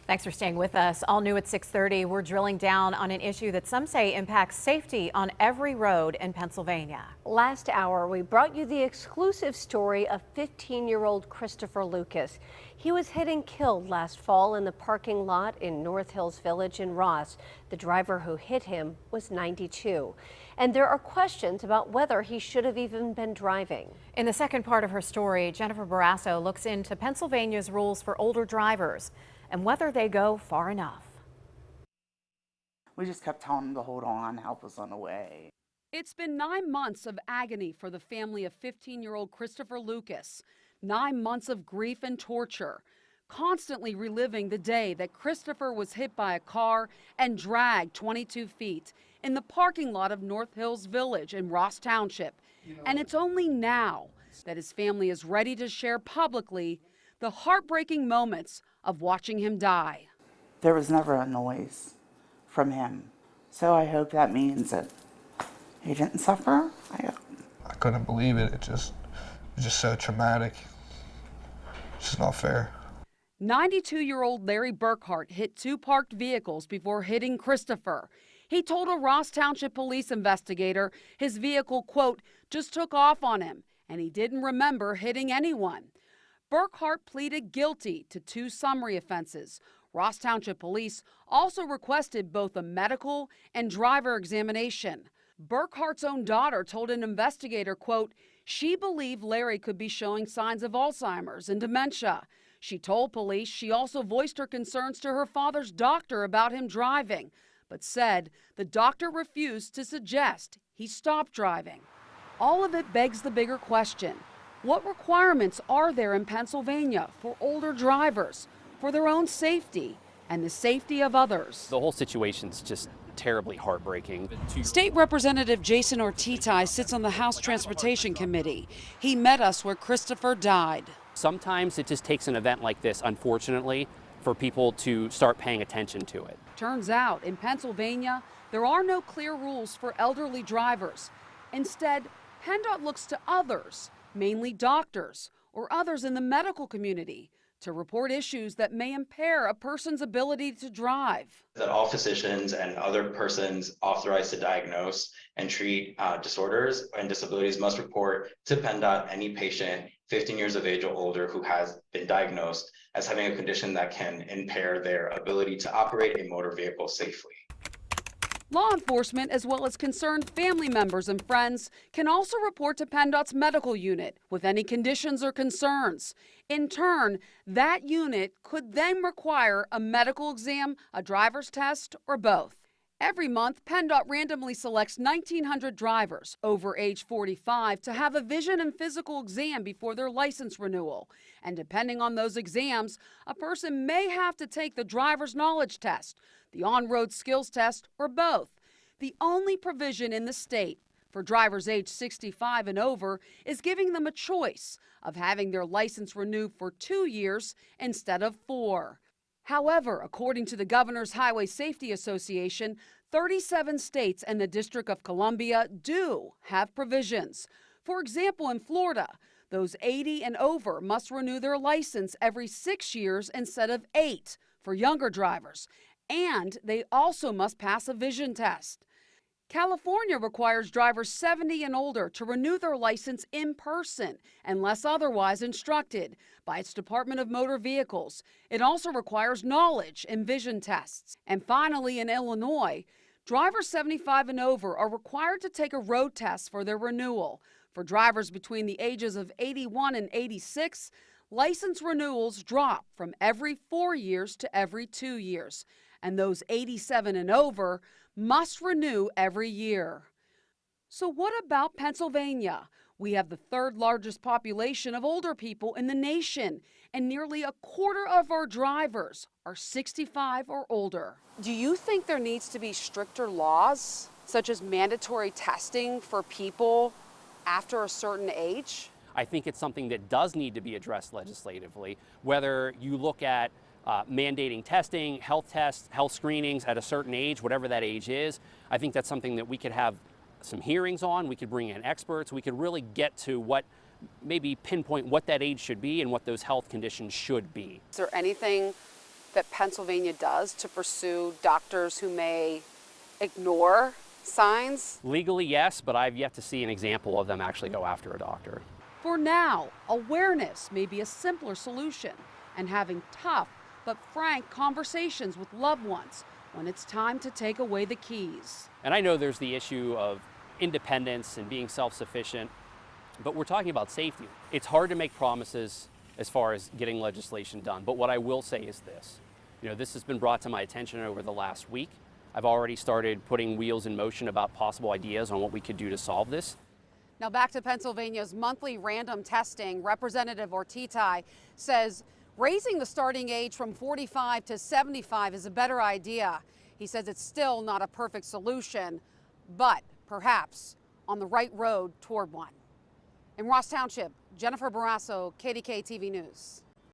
Thanks for staying with us. All new at 6:30, we're drilling down on an issue that some say impacts safety on every road in Pennsylvania. Last hour, we brought you the exclusive story of 15-year-old Christopher Lucas. He was hit and killed last fall in the parking lot in North Hills Village in Ross. The driver who hit him was 92. And there are questions about whether he should have even been driving. In the second part of her story, Jennifer Borrasso looks into Pennsylvania's rules for older drivers and whether they go far enough. We just kept telling him to hold on, help us on the way. It's been 9 months of agony for the family of 15-year-old Christopher Lucas. 9 months of grief and torture, constantly reliving the day that Christopher was hit by a car and dragged 22 feet in the parking lot of North Hills Village in Ross Township. And it's only now that his family is ready to share publicly the heartbreaking moments of watching him die. There was never a noise from him. So I hope that means that he didn't suffer. I couldn't believe it. It was just so traumatic. It's just not fair. 92-year-old Larry Burkhart hit 2 parked vehicles before hitting Christopher. He told a Ross Township police investigator his vehicle, quote, just took off on him, and he didn't remember hitting anyone. Burkhart pleaded guilty to 2 summary offenses. Ross Township Police also requested both a medical and driver examination. Burkhart's own daughter told an investigator, quote, she believed Larry could be showing signs of Alzheimer's and dementia. She told police she also voiced her concerns to her father's doctor about him driving, but said the doctor refused to suggest he stop driving. All of it begs the bigger question. What requirements are there in Pennsylvania for older drivers, for their own safety and the safety of others? The whole situation's just terribly heartbreaking. State Representative Jason Ortiz sits on the House Transportation Committee. He met us where Christopher died. Sometimes it just takes an event like this, unfortunately, for people to start paying attention to it. Turns out in Pennsylvania, there are no clear rules for elderly drivers. Instead, PennDOT looks to others, mainly doctors or others in the medical community, to report issues that may impair a person's ability to drive. That all physicians and other persons authorized to diagnose and treat disorders and disabilities must report to PennDOT any patient 15 years of age or older who has been diagnosed as having a condition that can impair their ability to operate a motor vehicle safely. Law enforcement, as well as concerned family members and friends, can also report to PennDOT's medical unit with any conditions or concerns. In turn, that unit could then require a medical exam, a driver's test, or both. Every month, PennDOT randomly selects 1,900 drivers over age 45 to have a vision and physical exam before their license renewal. And depending on those exams, a person may have to take the driver's knowledge test, the on-road skills test, or both. The only provision in the state for drivers age 65 and over is giving them a choice of having their license renewed for 2 years instead of 4. However, according to the Governor's Highway Safety Association, 37 states and the District of Columbia do have provisions. For example, in Florida, those 80 and over must renew their license every 6 years instead of 8 for younger drivers, and they also must pass a vision test. California requires drivers 70 and older to renew their license in person unless otherwise instructed by its Department of Motor Vehicles. It also requires knowledge and vision tests. And finally, in Illinois, drivers 75 and over are required to take a road test for their renewal. For drivers between the ages of 81 and 86, license renewals drop from every 4 years to every 2 years. And those 87 and over must renew every year. So what about Pennsylvania? We have the 3rd largest population of older people in the nation, and nearly a quarter of our drivers are 65 or older. Do you think there needs to be stricter laws, such as mandatory testing for people after a certain age? I think it's something that does need to be addressed legislatively, whether you look at mandating testing, health tests, health screenings at a certain age, whatever that age is. I think that's something that we could have some hearings on. We could bring in experts. We could really get to maybe pinpoint what that age should be and what those health conditions should be. Is there anything that Pennsylvania does to pursue doctors who may ignore signs? Legally, yes, but I've yet to see an example of them actually go after a doctor. For now, awareness may be a simpler solution, and having tough but frank conversations with loved ones when it's time to take away the keys. And I know there's the issue of independence and being self-sufficient, but we're talking about safety. It's hard to make promises as far as getting legislation done, but what I will say is this. This has been brought to my attention over the last week. I've already started putting wheels in motion about possible ideas on what we could do to solve this. Now back to Pennsylvania's monthly random testing, Representative Ortizai says raising the starting age from 45 to 75 is a better idea. He says it's still not a perfect solution, but perhaps on the right road toward one. In Ross Township, Jennifer Borrasso, KDKA-TV News.